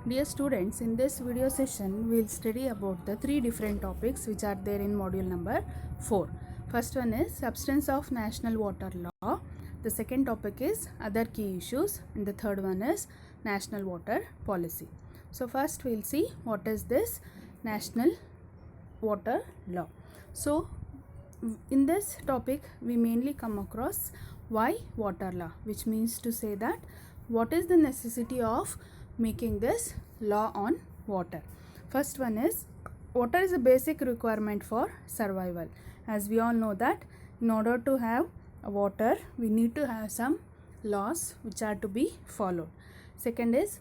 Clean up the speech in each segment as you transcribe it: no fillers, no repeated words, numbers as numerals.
Dear students, in this video session, we will study about the three different topics which are there in module number 4. First one is Substance of National Water Law. The second topic is Other Key Issues. And the third one is National Water Policy. So first we will see what is this National Water Law. So in this topic, we mainly come across why water law, which means to say that what is the necessity of making this law on water. First one is water is a basic requirement for survival. As we all know that in order to have water, we need to have some laws which are to be followed. Second is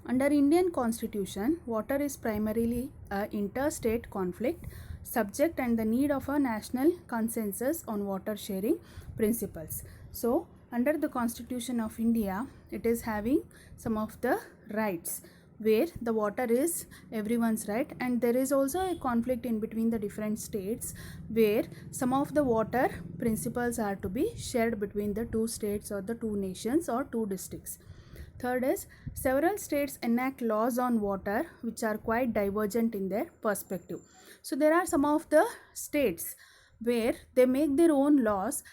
under Indian Constitution, water is primarily a interstate conflict subject and the need of a national consensus on water sharing principles. So under the Constitution of India, it is having some of the rights where the water is everyone's right, and there is also a conflict in between the different states where some of the water principles are to be shared between the two states or the two nations or two districts. Third is several states enact laws on water which are quite divergent in their perspective. So there are some of the states where they make their own laws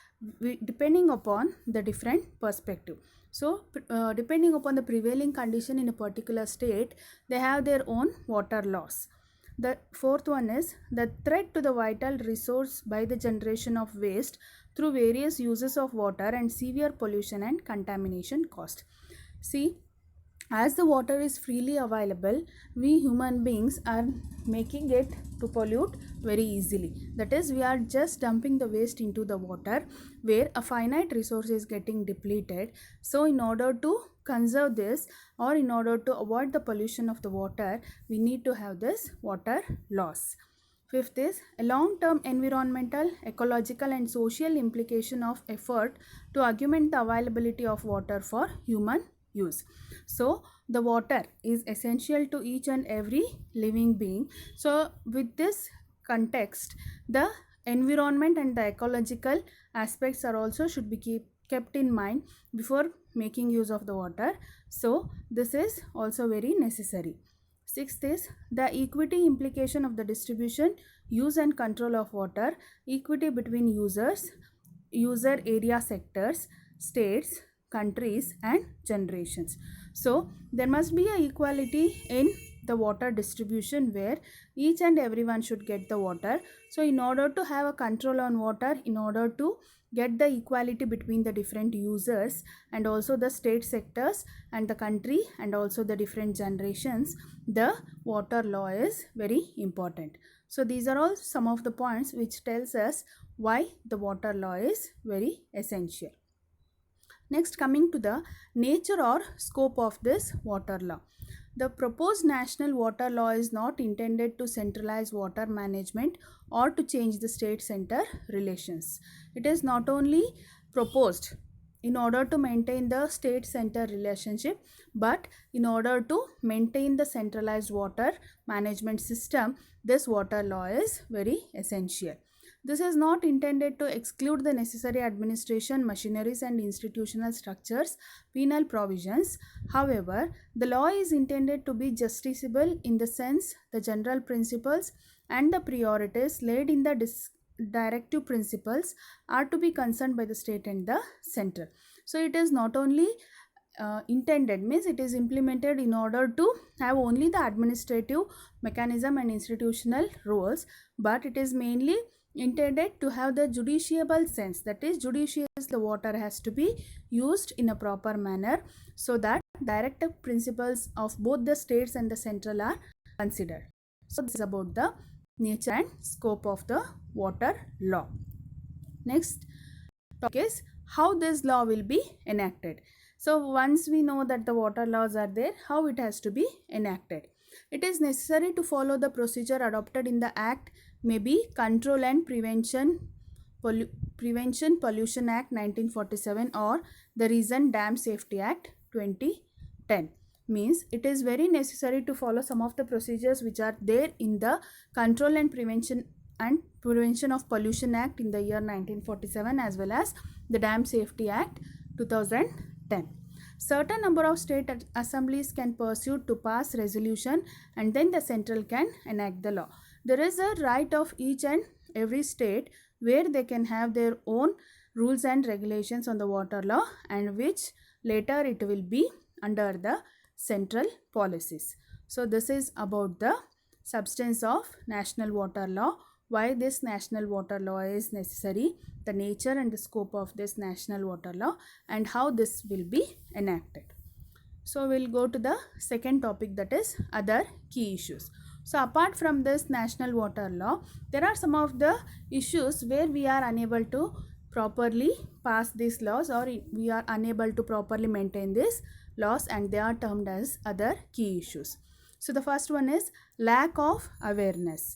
depending upon the different perspective. So depending upon the prevailing condition in a particular state, they have their own water laws. The fourth one is the threat to the vital resource by the generation of waste through various uses of water and severe pollution and contamination cost. See, as the water is freely available, we human beings are making it to pollute very easily. That is, we are just dumping the waste into the water where a finite resource is getting depleted. So in order to conserve this or in order to avoid the pollution of the water, we need to have this water laws. Fifth is a long-term environmental, ecological and social implication of effort to augment the availability of water for human use. So the water is essential to each and every living being. So with this context, the environment and the ecological aspects are also should be kept in mind before making use of the water. So this is also very necessary. Sixth is the equity implication of the distribution, use and control of water, equity between users, user area sectors, states, countries and generations. So there must be a equality in the water distribution where each and everyone should get the water. So in order to have a control on water, in order to get the equality between the different users and also the state sectors and the country and also the different generations, the water law is very important. So these are all some of the points which tells us why the water law is very essential. Next, coming to the nature or scope of this water law. The proposed national water law is not intended to centralize water management or to change the state-center relations. It is not only proposed in order to maintain the state-center relationship, but in order to maintain the centralized water management system, this water law is very essential. This is not intended to exclude the necessary administration, machineries and institutional structures, penal provisions. However, the law is intended to be justiciable in the sense the general principles and the priorities laid in the directive principles are to be concerned by the state and the center. So it is not only intended, means it is implemented in order to have only the administrative mechanism and institutional roles, but it is mainly intended to have the judiciable sense, that is judicious the water has to be used in a proper manner so that directive principles of both the states and the central are considered. So this is about the nature and scope of the water law. Next topic is how this law will be enacted. So once we know that the water laws are there, how it has to be enacted. It is necessary to follow the procedure adopted in the Act, maybe Control and Prevention Pollution Act 1947 or the recent Dam Safety Act 2010. Means it is very necessary to follow some of the procedures which are there in the Control and Prevention of Pollution Act in the year 1947 as well as the Dam Safety Act 2010. certain number of state assemblies can pursue to pass resolution, and then the central can enact the law. There is a right of each and every state where they can have their own rules and regulations on the water law, and which later it will be under the central policies. So this is about the substance of national water law, why this national water law is necessary, the nature and the scope of this national water law, and how this will be enacted. So we'll go to the second topic, that is other key issues. So apart from this national water law, there are some of the issues where we are unable to properly pass these laws, or we are unable to properly maintain these laws, and they are termed as other key issues. So the first one is lack of awareness.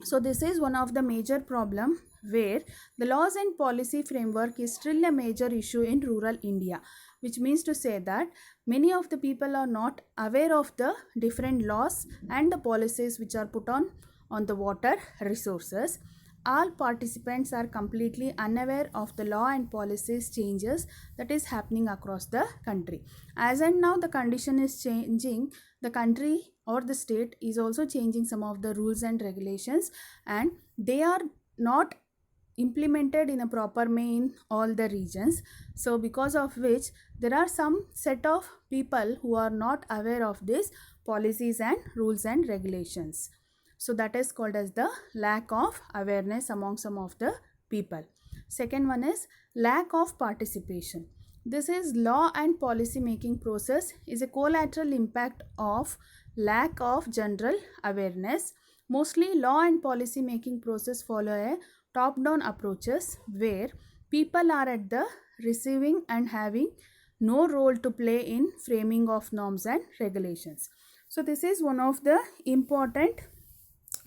So this is one of the major problem where the laws and policy framework is still a major issue in rural India, which means to say that many of the people are not aware of the different laws and the policies which are put on the water resources. All participants are completely unaware of the law and policies changes that is happening across the country. As and now the condition is changing, the country or the state is also changing some of the rules and regulations, and they are not implemented in a proper way in all the regions. So because of which there are some set of people who are not aware of these policies and rules and regulations. So that is called as the lack of awareness among some of the people. Second one is lack of participation. This is law and policy making process is a collateral impact of lack of general awareness. Mostly law and policy making process follow a top-down approaches where people are at the receiving and having no role to play in framing of norms and regulations. So this is one of the important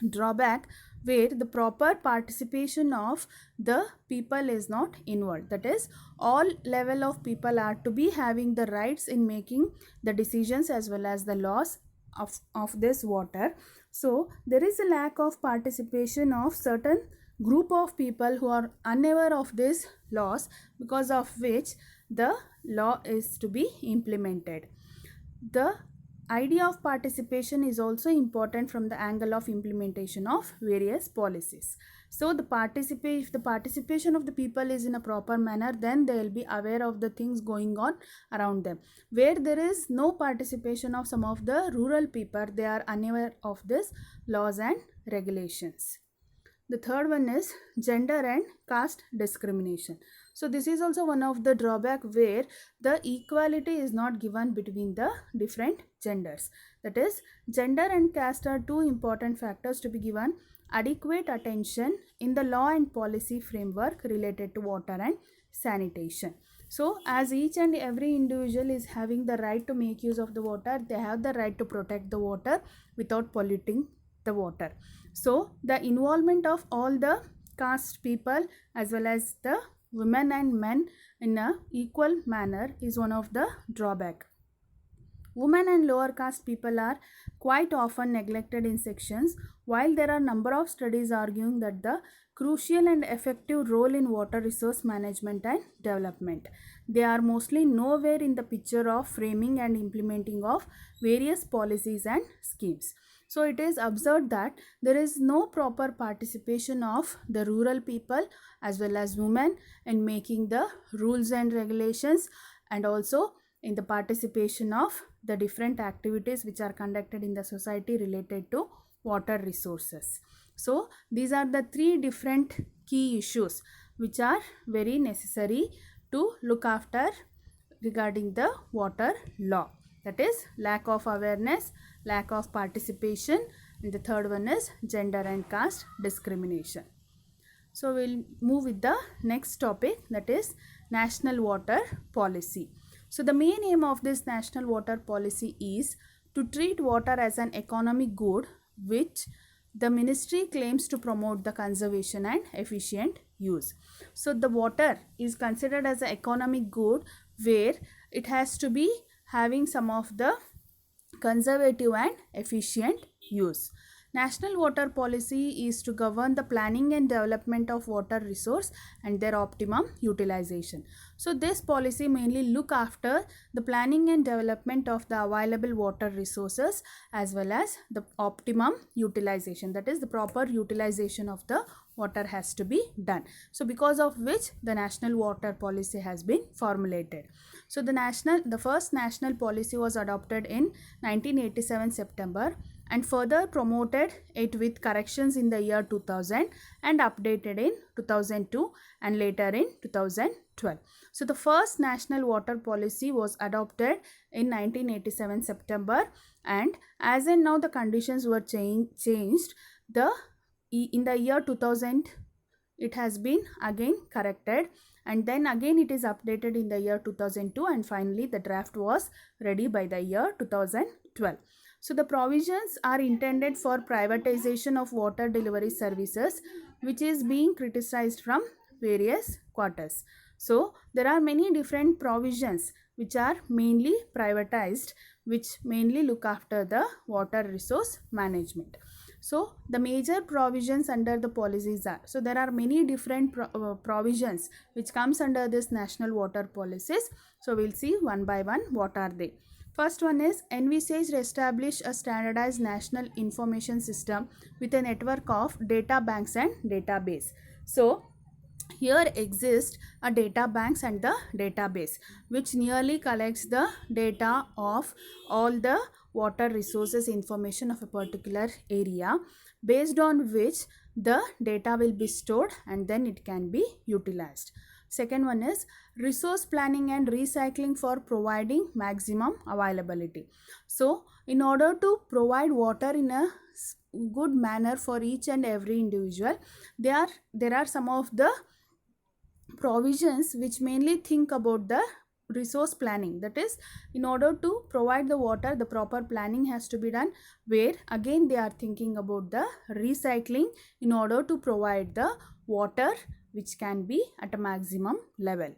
drawback where the proper participation of the people is not involved. That is, all level of people are to be having the rights in making the decisions as well as the laws of this water. So there is a lack of participation of certain group of people who are unaware of these laws, because of which the law is to be implemented. The idea of participation is also important from the angle of implementation of various policies. So if the participation of the people is in a proper manner, then they will be aware of the things going on around them. Where there is no participation of some of the rural people, they are unaware of this laws and regulations. The third one is gender and caste discrimination. So this is also one of the drawback where the equality is not given between the different genders. That is, gender and caste are two important factors to be given adequate attention in the law and policy framework related to water and sanitation. So as each and every individual is having the right to make use of the water, they have the right to protect the water without polluting the water. So the involvement of all the caste people as well as the women and men in a equal manner is one of the drawback. Women and lower caste people are quite often neglected in sections, while there are number of studies arguing that the crucial and effective role in water resource management and development. They are mostly nowhere in the picture of framing and implementing of various policies and schemes. So it is observed that there is no proper participation of the rural people as well as women in making the rules and regulations, and also in the participation of the different activities which are conducted in the society related to water resources. So these are the three different key issues which are very necessary to look after regarding the water law. That is, lack of awareness, lack of participation, and the third one is gender and caste discrimination. So we'll move with the next topic, that is national water policy. So the main aim of this national water policy is to treat water as an economic good which the ministry claims to promote the conservation and efficient use. So the water is considered as an economic good where it has to be having some of the conservative and efficient use. National water policy is to govern the planning and development of water resource and their optimum utilization. So this policy mainly look after the planning and development of the available water resources as well as the optimum utilization, that is the proper utilization of the water has to be done. So because of which the national water policy has been formulated. So the first national policy was adopted in 1987 September and further promoted it with corrections in the year 2000 and updated in 2002 and later in 2012. So the first national water policy was adopted in 1987 September, and as in now the conditions were changed. In the year 2000 it has been again corrected, and then again it is updated in the year 2002, and finally the draft was ready by the year 2012. So the provisions are intended for privatization of water delivery services, which is being criticized from various quarters. So there are many different provisions which are mainly privatized, which mainly look after the water resource management. So the major provisions under the policies are, so there are many different provisions which comes under this national water policies. So we'll see one by one what are they. First one is envisage establish a standardized national information system with a network of data banks and database. So here exists a data banks and the database which nearly collects the data of all the water resources information of a particular area, based on which the data will be stored and then it can be utilized. Second one is resource planning and recycling for providing maximum availability. So in order to provide water in a good manner for each and every individual, there are some of the provisions which mainly think about the resource planning, that is in order to provide the water the proper planning has to be done, where again they are thinking about the recycling in order to provide the water which can be at a maximum level.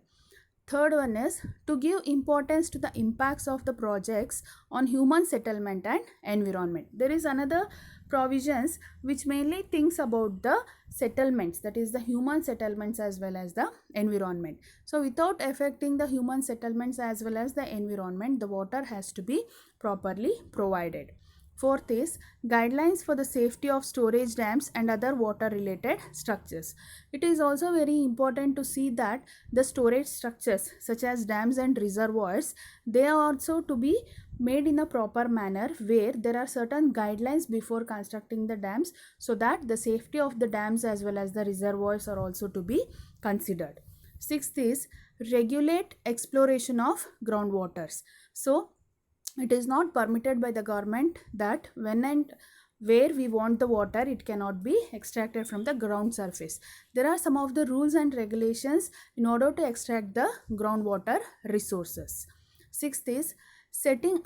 Third one is to give importance to the impacts of the projects on human settlement and environment. There is another provisions which mainly thinks about the settlements, that is the human settlements as well as the environment. So without affecting the human settlements as well as the environment, the water has to be properly provided. Fourth is guidelines for the safety of storage dams and other water related structures. It is also very important to see that the storage structures such as dams and reservoirs, they are also to be made in a proper manner, where there are certain guidelines before constructing the dams, so that the safety of the dams as well as the reservoirs are also to be considered. Sixth is regulate exploration of groundwaters. So it is not permitted by the government that when and where we want the water, it cannot be extracted from the ground surface. There are some of the rules and regulations in order to extract the groundwater resources. Sixth is setting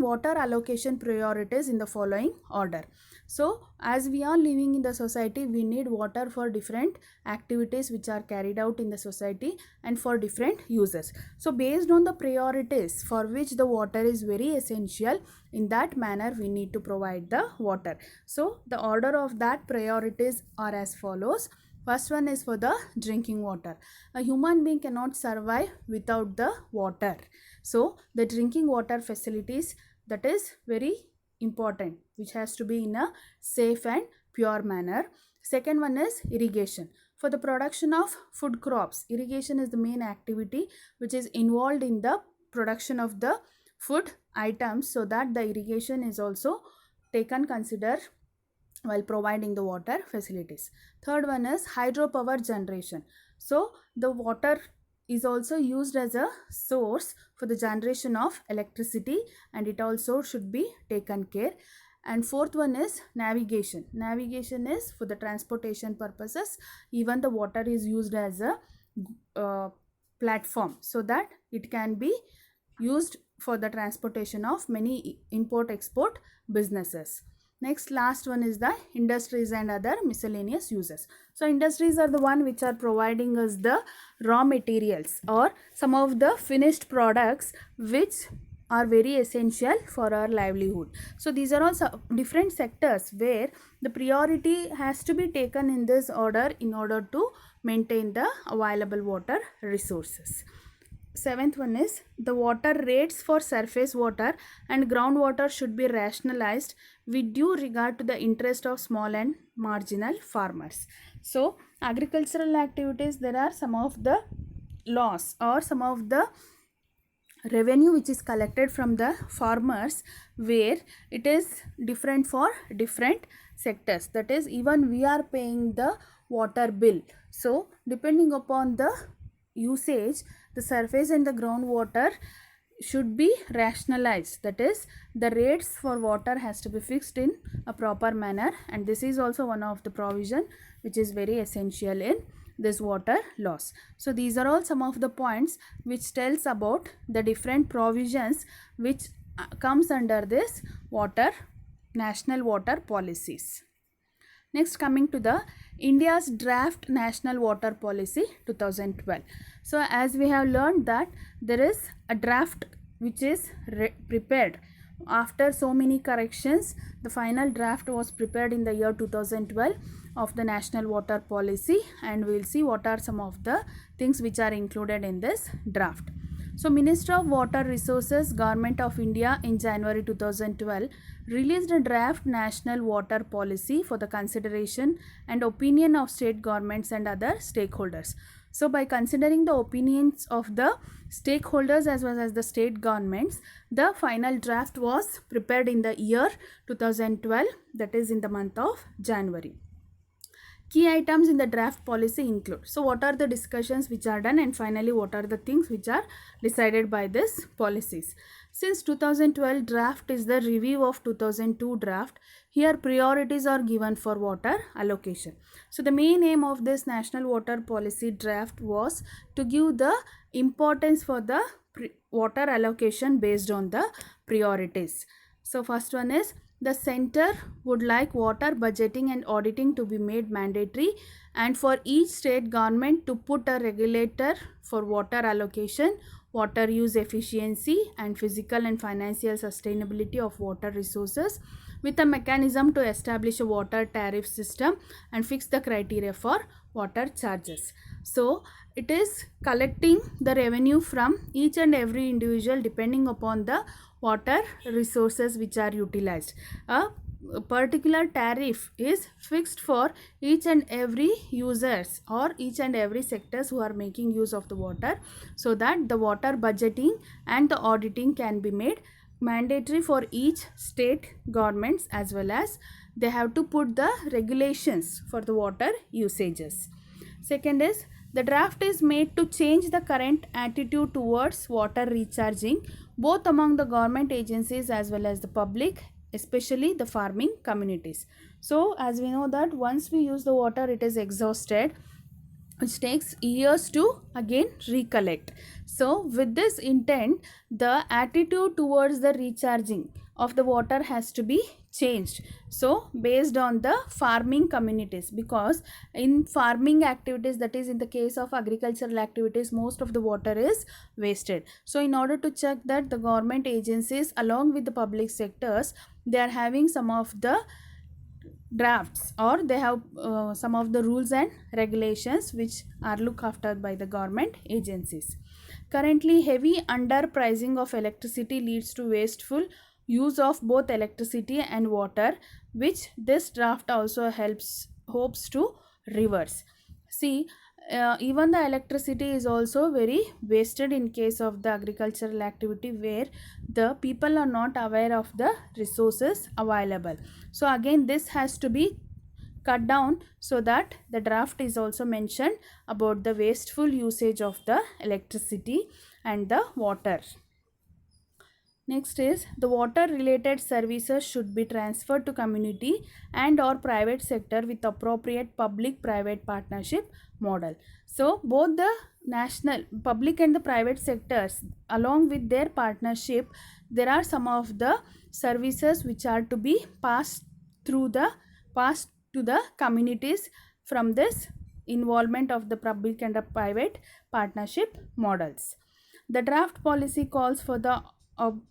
water allocation priorities in the following order. So as we are living in the society, we need water for different activities which are carried out in the society and for different uses. So based on the priorities for which the water is very essential, in that manner we need to provide the water. So the order of that priorities are as follows. First one is for the drinking water. A human being cannot survive without the water. So the drinking water facilities, that is very important, which has to be in a safe and pure manner. Second one is irrigation. For the production of food crops, irrigation is the main activity which is involved in the production of the food items, so that the irrigation is also taken consider while providing the water facilities. Third one is hydropower generation. So the water is also used as a source for the generation of electricity, and it also should be taken care. And fourth one is navigation. Navigation is for the transportation purposes. Even the water is used as a platform, so that it can be used for the transportation of many import-export businesses. Next, last one is the industries and other miscellaneous uses. So industries are the one which are providing us the raw materials or some of the finished products which are very essential for our livelihood. So these are all different sectors where the priority has to be taken in this order in order to maintain the available water resources. Seventh one is the water rates for surface water and groundwater should be rationalized with due regard to the interest of small and marginal farmers. So agricultural activities, there are some of the laws or some of the revenue which is collected from the farmers where it is different for different sectors. That is, even we are paying the water bill. So depending upon the usage, the surface and the groundwater should be rationalized. That is, the rates for water has to be fixed in a proper manner, and this is also one of the provision which is very essential in this water laws. So these are all some of the points which tells about the different provisions which comes under this national water policies. Next, coming to the India's draft national water policy 2012. So as we have learned that there is a draft which is prepared after so many corrections. The final draft was prepared in the year 2012 of the national water policy, and we will see what are some of the things which are included in this draft. So Minister of Water Resources, Government of India in January 2012 released a draft national water policy for the consideration and opinion of state governments and other stakeholders. So by considering the opinions of the stakeholders as well as the state governments, the final draft was prepared in the year 2012, that is in the month of January. Key items in the draft policy include, so what are the discussions which are done, and finally what are the things which are decided by this policies. Since 2012 draft is the review of 2002 draft, here priorities are given for water allocation. So the main aim of this national water policy draft was to give the importance for the water allocation based on the priorities. So first one is, the center would like water budgeting and auditing to be made mandatory, and for each state government to put a regulator for water allocation, water use efficiency and physical and financial sustainability of water resources, with a mechanism to establish a water tariff system and fix the criteria for water charges. So it is collecting the revenue from each and every individual depending upon the water resources which are utilized. A particular tariff is fixed for each and every users or each and every sectors who are making use of the water, so that the water budgeting and the auditing can be made mandatory for each state governments, as well as they have to put the regulations for the water usages. Second is, the draft is made to change the current attitude towards water recharging both among the government agencies as well as the public, especially the farming communities. So as we know that once we use the water, it is exhausted, which takes years to again recollect. So with this intent, the attitude towards the recharging of the water has to be changed. So based on the farming communities, because in farming activities, that is in the case of agricultural activities, most of the water is wasted. So in order to check that, the government agencies along with the public sectors, they are having some of the drafts, or they have some of the rules and regulations which are looked after by the government agencies. Currently, heavy underpricing of electricity leads to wasteful use of both electricity and water, which this draft also hopes to reverse. See, even the electricity is also very wasted in case of the agricultural activity, where the people are not aware of the resources available. So again, this has to be cut down, so that the draft is also mentioned about the wasteful usage of the electricity and the water. Next is, the water related services should be transferred to community and or private sector with appropriate public private partnership model. So both the national public and the private sectors, along with their partnership, there are some of the services which are to be passed to the communities from this involvement of the public and the private partnership models. The draft policy calls for the ab-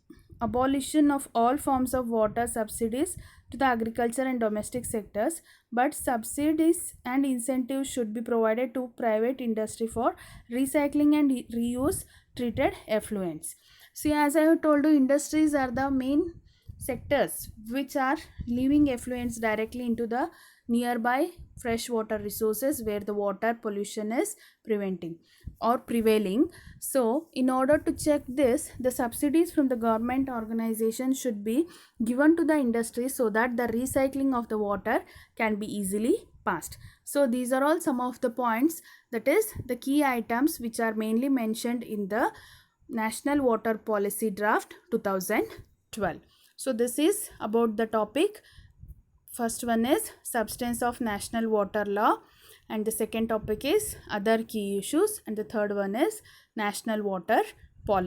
abolition of all forms of water subsidies to the agriculture and domestic sectors, but subsidies and incentives should be provided to private industry for recycling and reuse treated effluents. See, as I have told you, industries are the main sectors which are leaving effluents directly into the nearby freshwater resources where the water pollution is preventing or prevailing. So in order to check this, the subsidies from the government organization should be given to the industry so that the recycling of the water can be easily passed. So these are all some of the points, that is the key items which are mainly mentioned in the National Water Policy Draft 2012. So this is about the topic. First one is substance of national water law, and the second topic is other key issues, and the third one is national water